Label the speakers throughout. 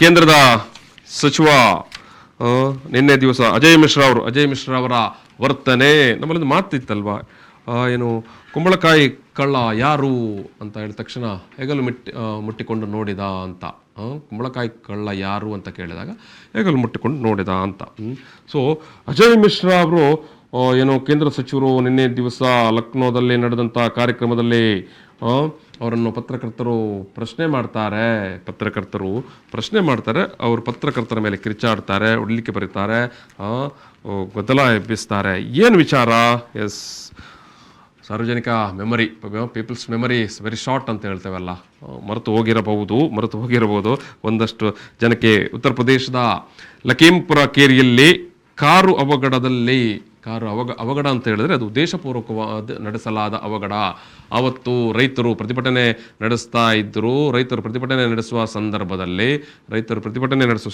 Speaker 1: ಕೇಂದ್ರದ ಸಚಿವ ನಿನ್ನೆ ದಿವಸ ಅಜಯ್ ಮಿಶ್ರಾ ಅವರ ವರ್ತನೆ ನಮ್ಮಲ್ಲಿ ಮಾತಿತ್ತಲ್ವಾ, ಏನು ಕುಂಬಳಕಾಯಿ ಕಳ್ಳ ಯಾರು ಅಂತ ಹೇಳಿದ ತಕ್ಷಣ ಹೆಗಲು ಮುಟ್ಟಿಕೊಂಡು ನೋಡಿದ ಅಂತ. ಕುಂಬಳಕಾಯಿ ಕಳ್ಳ ಯಾರು ಅಂತ ಕೇಳಿದಾಗ ಹೆಗಲು ಮುಟ್ಟಿಕೊಂಡು ನೋಡಿದ ಅಂತ. ಸೊ ಅಜಯ್ ಮಿಶ್ರಾ ಅವರು ಏನು ಕೇಂದ್ರ ಸಚಿವರು ನಿನ್ನೆ ದಿವಸ ಲಕ್ನೋದಲ್ಲಿ ನಡೆದಂಥ ಕಾರ್ಯಕ್ರಮದಲ್ಲಿ ಅವರನ್ನು ಪತ್ರಕರ್ತರು ಪ್ರಶ್ನೆ ಮಾಡ್ತಾರೆ. ಅವರು ಪತ್ರಕರ್ತರ ಮೇಲೆ ಕಿರಿಚಾಡ್ತಾರೆ, ಹೊಡಲಿಕ್ಕೆ ಬರೀತಾರೆ, ಗದ್ದಲ ಎಬ್ಬಿಸ್ತಾರೆ. ಏನು ವಿಚಾರ? ಎಸ್, ಸಾರ್ವಜನಿಕ memory, people's memory is very short ಅಂತ ಹೇಳ್ತೇವಲ್ಲ, ಮರೆತು ಹೋಗಿರಬಹುದು ಒಂದಷ್ಟು ಜನಕ್ಕೆ. ಉತ್ತರ ಪ್ರದೇಶದ ಲಖೀಂಪುರ ಕೇರಿಯಲ್ಲಿ ಕಾರು ಅವಘಡ ಅಂತ ಹೇಳಿದ್ರೆ ಅದು ಉದ್ದೇಶಪೂರ್ವಕವಾದ ನಡೆಸಲಾದ ಅವಘಡ. ಆವತ್ತು ರೈತರು ಪ್ರತಿಭಟನೆ ನಡೆಸುವ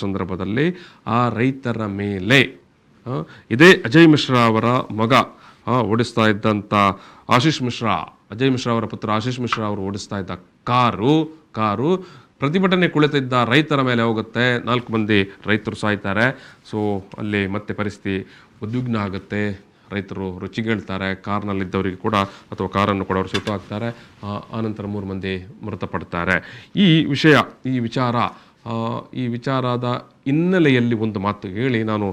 Speaker 1: ಸಂದರ್ಭದಲ್ಲಿ ಆ ರೈತರ ಮೇಲೆ ಇದೇ ಅಜಯ್ ಮಿಶ್ರಾ ಅವರ ಮಗ ಓಡಿಸ್ತಾ ಇದ್ದಂಥ ಅಜಯ್ ಮಿಶ್ರಾ ಅವರ ಪುತ್ರ ಆಶೀಶ್ ಮಿಶ್ರಾ ಅವರು ಓಡಿಸ್ತಾ ಇದ್ದ ಕಾರು ಪ್ರತಿಭಟನೆ ಕುಳಿತಿದ್ದ ರೈತರ ಮೇಲೆ ಹೋಗುತ್ತೆ. 4 ಮಂದಿ ರೈತರು ಸಾಯ್ತಾರೆ. ಸೊ ಅಲ್ಲಿ ಮತ್ತೆ ಪರಿಸ್ಥಿತಿ ಉದ್ವಿಗ್ನ ಆಗುತ್ತೆ. ರೈತರು ರುಚಿಗೇಳ್ತಾರೆ, ಕಾರ್ನಲ್ಲಿದ್ದವರಿಗೆ ಕೂಡ ಅಥವಾ ಕಾರನ್ನು ಕೂಡ ಅವರು ಸುಟ್ಟು ಹಾಕ್ತಾರೆ. ಆನಂತರ 3 ಮಂದಿ ಮೃತಪಡ್ತಾರೆ. ಈ ವಿಚಾರದ ಹಿನ್ನೆಲೆಯಲ್ಲಿ ಒಂದು ಮಾತು ಹೇಳಿ ನಾನು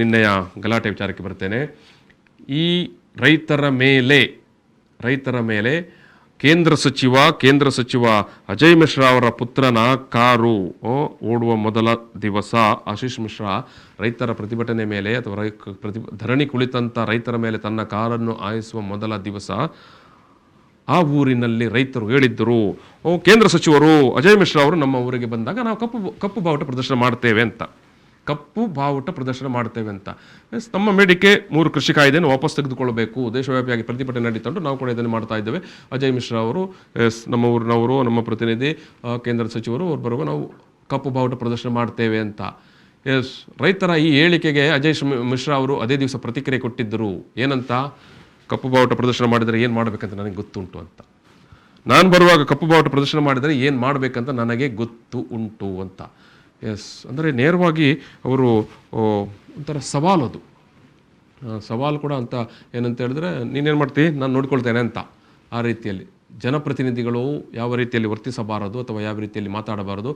Speaker 1: ನಿನ್ನೆಯ ಗಲಾಟೆ ವಿಚಾರಕ್ಕೆ ಬರ್ತೇನೆ. ಈ ರೈತರ ಮೇಲೆ ಕೇಂದ್ರ ಸಚಿವ ಅಜಯ್ ಮಿಶ್ರಾ ಅವರ ಪುತ್ರನ ಕಾರು ಓಡುವ ಮೊದಲ ದಿವಸ ಆಶೀಶ್ ಮಿಶ್ರಾ ರೈತರ ಪ್ರತಿಭಟನೆ ಮೇಲೆ ಅಥವಾ ಧರಣಿ ಕುಳಿತಂಥ ರೈತರ ಮೇಲೆ ತನ್ನ ಕಾರನ್ನು ಹಾಯಿಸುವ ಮೊದಲ ದಿವಸ ಆ ಊರಿನಲ್ಲಿ ರೈತರು ಹೇಳಿದ್ದರು, ಕೇಂದ್ರ ಸಚಿವರು ಅಜಯ್ ಮಿಶ್ರಾ ಅವರು ನಮ್ಮ ಊರಿಗೆ ಬಂದಾಗ ನಾವು ಕಪ್ಪು ಬಾವುಟ ಪ್ರದರ್ಶನ ಮಾಡ್ತೇವೆ ಅಂತ. ನಮ್ಮ ಬೇಡಿಕೆ 3 ಕೃಷಿ ಕಾಯ್ದೆಯನ್ನು ವಾಪಸ್ ತೆಗೆದುಕೊಳ್ಳಬೇಕು. ದೇಶವ್ಯಾಪಿಯಾಗಿ ಪ್ರತಿಭಟನೆ ನಡೀತಂಡು ನಾವು ಕೂಡ ಇದನ್ನು ಮಾಡ್ತಾ ಇದ್ದೇವೆ. ಅಜಯ್ ಮಿಶ್ರಾ ಅವರು ನಮ್ಮ ಊರಿನವರು, ನಮ್ಮ ಪ್ರತಿನಿಧಿ ಕೇಂದ್ರ ಸಚಿವರು ಅವ್ರು ಬರುವ ನಾವು ಕಪ್ಪು ಬಾವುಟ ಪ್ರದರ್ಶನ ಮಾಡ್ತೇವೆ ಅಂತ. ರೈತರ ಈ ಹೇಳಿಕೆಗೆ ಅಜಯ್ ಮಿಶ್ರಾ ಅವರು ಅದೇ ದಿವಸ ಪ್ರತಿಕ್ರಿಯೆ ಕೊಟ್ಟಿದ್ದರು. ಏನಂತ? ಕಪ್ಪು ಬಾವುಟ ಪ್ರದರ್ಶನ ಮಾಡಿದರೆ ಏನು ಮಾಡಬೇಕಂತ ನನಗೆ ಗೊತ್ತುಂಟು ಅಂತ. ನಾನು ಬರುವಾಗ ಕಪ್ಪು ಬಾವುಟ ಪ್ರದರ್ಶನ ಮಾಡಿದರೆ ಏನು ಮಾಡಬೇಕಂತ ನನಗೆ ಗೊತ್ತು ಉಂಟು ಅಂತ. ಎಸ್, ಅಂದರೆ ನೇರವಾಗಿ ಅವರು ಒಂಥರ ಸವಾಲು ಕೂಡ ಅಂತ. ಏನಂತ ಹೇಳಿದ್ರೆ, ನೀನೇನು ಮಾಡ್ತೀವಿ, ನಾನು ನೋಡ್ಕೊಳ್ತೇನೆ ಅಂತ. ಆ ರೀತಿಯಲ್ಲಿ ಜನಪ್ರತಿನಿಧಿಗಳು ಯಾವ ರೀತಿಯಲ್ಲಿ ವರ್ತಿಸಬಾರದು ಅಥವಾ ಯಾವ ರೀತಿಯಲ್ಲಿ ಮಾತಾಡಬಾರದು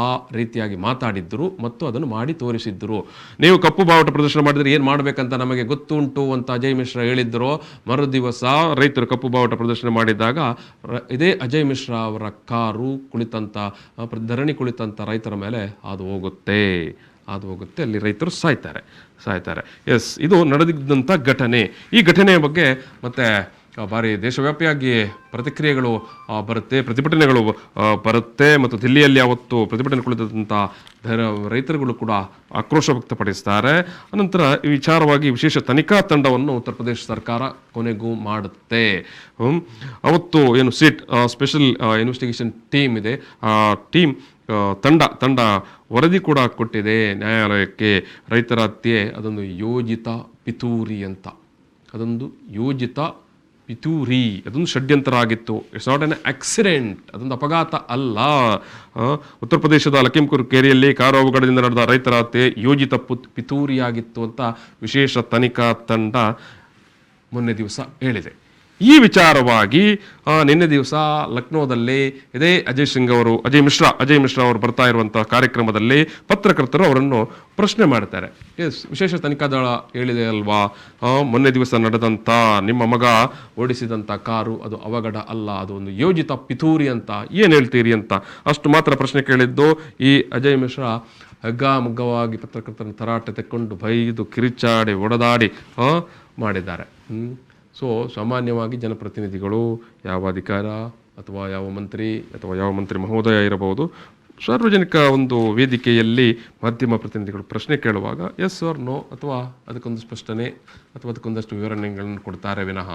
Speaker 1: ಆ ರೀತಿಯಾಗಿ ಮಾತಾಡಿದ್ದರು ಮತ್ತು ಅದನ್ನು ಮಾಡಿ ತೋರಿಸಿದ್ದರು. ನೀವು ಕಪ್ಪು ಬಾವುಟ ಪ್ರದರ್ಶನ ಮಾಡಿದರೆ ಏನು ಮಾಡಬೇಕಂತ ನಮಗೆ ಗೊತ್ತು ಉಂಟು ಅಂತ ಅಜಯ್ ಮಿಶ್ರಾ ಹೇಳಿದ್ದರು. ಮರುದಿವಸ ರೈತರು ಕಪ್ಪು ಬಾವುಟ ಪ್ರದರ್ಶನ ಮಾಡಿದಾಗ ಇದೇ ಅಜಯ್ ಮಿಶ್ರಾ ಅವರ ಕಾರು ಧರಣಿ ಕುಳಿತಂಥ ರೈತರ ಮೇಲೆ ಹಾದು ಹೋಗುತ್ತೆ. ಅಲ್ಲಿ ರೈತರು ಸಾಯ್ತಾರೆ. ಎಸ್, ಇದು ನಡೆದಿದ್ದಂಥ ಘಟನೆ. ಈ ಘಟನೆಯ ಬಗ್ಗೆ ಮತ್ತೆ ಭಾರಿ ದೇಶವ್ಯಾಪಿಯಾಗಿ ಪ್ರತಿಭಟನೆಗಳು ಬರುತ್ತೆ ಮತ್ತು ದಿಲ್ಲಿಯಲ್ಲಿ ಅವತ್ತು ಪ್ರತಿಭಟನೆ ಕುಳಿತಂಥ ರೈತರುಗಳು ಕೂಡ ಆಕ್ರೋಶ ವ್ಯಕ್ತಪಡಿಸ್ತಾರೆ. ಅನಂತರ ಈ ವಿಚಾರವಾಗಿ ವಿಶೇಷ ತನಿಖಾ ತಂಡವನ್ನು ಉತ್ತರ ಪ್ರದೇಶ ಸರ್ಕಾರ ಕೊನೆಗೂ ಮಾಡುತ್ತೆ. ಅವತ್ತು ಏನು ಸ್ಪೆಷಲ್ ಇನ್ವೆಸ್ಟಿಗೇಷನ್ ಟೀಮ್ ಇದೆ, ಆ ಟೀಮ್ ತಂಡ ವರದಿ ಕೂಡ ಕೊಟ್ಟಿದೆ ನ್ಯಾಯಾಲಯಕ್ಕೆ. ರೈತರ ಹತ್ಯೆ ಅದೊಂದು ಯೋಜಿತ ಪಿತೂರಿ ಅಂತ. ಅದೊಂದು ಷಡ್ಯಂತರ ಆಗಿತ್ತು. ಇಟ್ಸ್ ನಾಟ್ ಎನ್ ಆಕ್ಸಿಡೆಂಟ್, ಅದೊಂದು ಅಪಘಾತ ಅಲ್ಲ. ಉತ್ತರ ಪ್ರದೇಶದ ಲಖೀಂಪುರ್ ಕೇರಿಯಲ್ಲಿ ಕಾರು ಅವಘಡದಿಂದ ನಡೆದ ರೈತರ ಹತ್ಯೆ ಯೋಜಿತ ಪಿತೂರಿಯಾಗಿತ್ತು ಅಂತ ವಿಶೇಷ ತನಿಖಾ ತಂಡ ಮೊನ್ನೆ ದಿವಸ ಹೇಳಿದೆ. ಈ ವಿಚಾರವಾಗಿ ನಿನ್ನೆ ದಿವಸ ಲಕ್ನೋದಲ್ಲಿ ಇದೇ ಅಜಯ್ ಮಿಶ್ರಾ ಅವರು ಬರ್ತಾ ಇರುವಂತಹ ಕಾರ್ಯಕ್ರಮದಲ್ಲಿ ಪತ್ರಕರ್ತರು ಅವರನ್ನು ಪ್ರಶ್ನೆ ಮಾಡ್ತಾರೆ. ವಿಶೇಷ ತನಿಖಾ ದಳ ಹೇಳಿದೆ ಅಲ್ವಾ, ಮೊನ್ನೆ ದಿವಸ ನಡೆದಂಥ ನಿಮ್ಮ ಮಗ ಓಡಿಸಿದಂಥ ಕಾರು ಅದು ಅವಘಡ ಅಲ್ಲ, ಅದು ಒಂದು ಯೋಜಿತ ಪಿತೂರಿ ಅಂತ ಏನು ಹೇಳ್ತೀರಿ ಅಂತ ಅಷ್ಟು ಮಾತ್ರ ಪ್ರಶ್ನೆ ಕೇಳಿದ್ದು. ಈ ಅಜಯ್ ಮಿಶ್ರಾ ಹಗ್ಗಮುಗ್ಗವಾಗಿ ಪತ್ರಕರ್ತರನ್ನು ತರಾಟೆ ತೆಕ್ಕೊಂಡು ಬೈದು ಕಿರಿಚಾಡಿ ಒಡೆದಾಡಿ ಮಾಡಿದ್ದಾರೆ. ಸೊ ಸಾಮಾನ್ಯವಾಗಿ ಜನಪ್ರತಿನಿಧಿಗಳು ಯಾವ ಅಧಿಕಾರ ಅಥವಾ ಯಾವ ಮಂತ್ರಿ ಮಹೋದಯ ಇರಬಹುದು, ಸಾರ್ವಜನಿಕ ಒಂದು ವೇದಿಕೆಯಲ್ಲಿ ಮಾಧ್ಯಮ ಪ್ರತಿನಿಧಿಗಳು ಪ್ರಶ್ನೆ ಕೇಳುವಾಗ ಎಸ್ ಆರ್ ನೋ ಅಥವಾ ಅದಕ್ಕೊಂದು ಸ್ಪಷ್ಟನೆ ಅಥವಾ ಅದಕ್ಕೊಂದಷ್ಟು ವಿವರಣೆಗಳನ್ನು ಕೊಡ್ತಾರೆ ವಿನಃ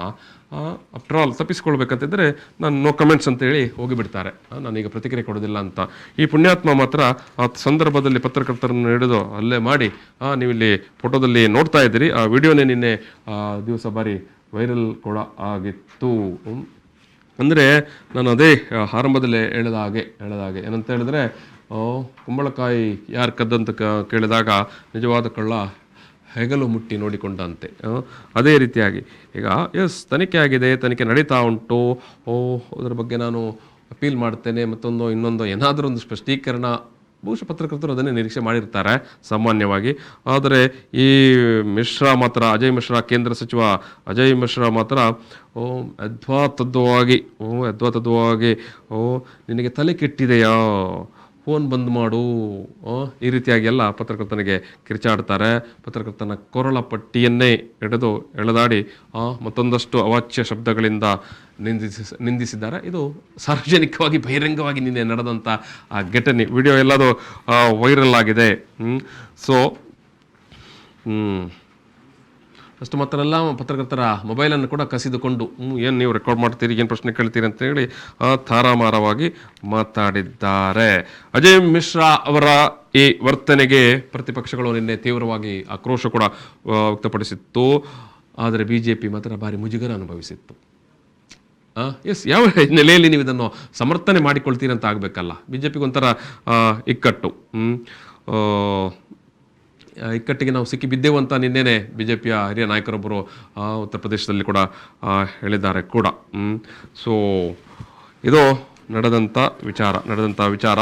Speaker 1: ಆಫ್ಟರ್ ಆಲ್ ತಪ್ಪಿಸ್ಕೊಳ್ಬೇಕಂತಿದ್ರೆ ನಾನು ನೋ ಕಮೆಂಟ್ಸ್ ಅಂತೇಳಿ ಹೋಗಿಬಿಡ್ತಾರೆ, ನಾನೀಗ ಪ್ರತಿಕ್ರಿಯೆ ಕೊಡೋದಿಲ್ಲ ಅಂತ. ಈ ಪುಣ್ಯಾತ್ಮ ಮಾತ್ರ ಆ ಸಂದರ್ಭದಲ್ಲಿ ಪತ್ರಕರ್ತರನ್ನು ಹಿಡಿದು ಅಲ್ಲೇ ಮಾಡಿ, ನೀವಿಲ್ಲಿ ಫೋಟೋದಲ್ಲಿ ನೋಡ್ತಾ ಇದ್ದೀರಿ, ಆ ವಿಡಿಯೋನೇ ನಿನ್ನೆ ದಿವಸ ಬಾರಿ ವೈರಲ್ ಕೂಡ ಆಗಿತ್ತು. ಅಂದರೆ ನಾನು ಅದೇ ಆರಂಭದಲ್ಲೇ ಹೇಳಿದ ಹಾಗೆ ಏನಂತ ಹೇಳಿದ್ರೆ, ಕುಂಬಳಕಾಯಿ ಯಾರು ಕದ್ದಂತ ಕೇಳಿದಾಗ ನಿಜವಾದ ಕಳ್ಳ ಹೆಗಲು ಮುಟ್ಟಿ ನೋಡಿಕೊಂಡಂತೆ. ಅದೇ ರೀತಿಯಾಗಿ ಈಗ ಎಸ್ ತನಿಖೆ ಆಗಿದೆ, ತನಿಖೆ ನಡೀತಾ ಉಂಟು, ಅದರ ಬಗ್ಗೆ ನಾನು ಅಪೀಲ್ ಮಾಡ್ತೇನೆ, ಮತ್ತೊಂದು ಇನ್ನೊಂದು ಏನಾದರೂ ಒಂದು ಸ್ಪಷ್ಟೀಕರಣ ಬಹುಶಃ ಪತ್ರಕರ್ತರು ಅದನ್ನೇ ನಿರೀಕ್ಷೆ ಮಾಡಿರ್ತಾರೆ ಸಾಮಾನ್ಯವಾಗಿ. ಆದರೆ ಈ ಮಿಶ್ರಾ ಮಾತ್ರ, ಅಜಯ್ ಮಿಶ್ರಾ, ಕೇಂದ್ರ ಸಚಿವ ಅಜಯ್ ಮಿಶ್ರಾ ಮಾತ್ರ ಯದ್ವಾತದ್ವಾಗಿ ನಿನಗೆ ತಲೆ ಕೆಟ್ಟಿದೆಯಾ, ಫೋನ್ ಬಂದ್ ಮಾಡು, ಈ ರೀತಿಯಾಗಿ ಎಲ್ಲ ಪತ್ರಕರ್ತನಿಗೆ ಕಿರ್ಚಾಡ್ತಾರೆ. ಪತ್ರಕರ್ತನ ಕೊರಳ ಪಟ್ಟಿಯನ್ನೇ ಎಳೆದಾಡಿ ಮತ್ತೊಂದಷ್ಟು ಅವಾಚ್ಯ ಶಬ್ದಗಳಿಂದ ನಿಂದಿಸಿದ್ದಾರೆ. ಇದು ಸಾರ್ವಜನಿಕವಾಗಿ ಬಹಿರಂಗವಾಗಿ ನಿನ್ನೆ ನಡೆದಂಥ ಆ ಘಟನೆ, ವಿಡಿಯೋ ಎಲ್ಲದು ವೈರಲ್ ಆಗಿದೆ. ಸೊ ಅಷ್ಟು ಮಾತ್ರ ಅಲ್ಲ, ಪತ್ರಕರ್ತರ ಮೊಬೈಲನ್ನು ಕೂಡ ಕಸಿದುಕೊಂಡು ಏನು ನೀವು ರೆಕಾರ್ಡ್ ಮಾಡ್ತೀರಿ, ಏನು ಪ್ರಶ್ನೆ ಕೇಳ್ತೀರಿ ಅಂತೇಳಿ ತಾರಾಮಾರವಾಗಿ ಮಾತಾಡಿದ್ದಾರೆ. ಅಜಯ್ ಮಿಶ್ರಾ ಅವರ ಈ ವರ್ತನೆಗೆ ಪ್ರತಿಪಕ್ಷಗಳು ನಿನ್ನೆ ತೀವ್ರವಾಗಿ ಆಕ್ರೋಶ ಕೂಡ ವ್ಯಕ್ತಪಡಿಸಿತ್ತು. ಆದರೆ BJP ಮಾತ್ರ ಭಾರಿ ಮುಜುಗರ ಅನುಭವಿಸಿತ್ತು. ಎಸ್, ಯಾವ ನೆಲೆಯಲ್ಲಿ ನೀವು ಇದನ್ನು ಸಮರ್ಥನೆ ಮಾಡಿಕೊಳ್ತೀರಿ ಅಂತ ಆಗಬೇಕಲ್ಲ. BJPಗೆ ಒಂಥರ ಇಕ್ಕಟ್ಟು, ಇಕ್ಕಟ್ಟಿಗೆ ನಾವು ಸಿಕ್ಕಿ ಬಿದ್ದೆವು ಅಂತ ನಿನ್ನೆನೆ BJPಯ ಹಿರಿಯ ನಾಯಕರೊಬ್ಬರು ಉತ್ತರ ಪ್ರದೇಶದಲ್ಲಿ ಕೂಡ ಹೇಳಿದ್ದಾರೆ ಕೂಡ. ಸೊ ಇದು ನಡೆದಂಥ ವಿಚಾರ.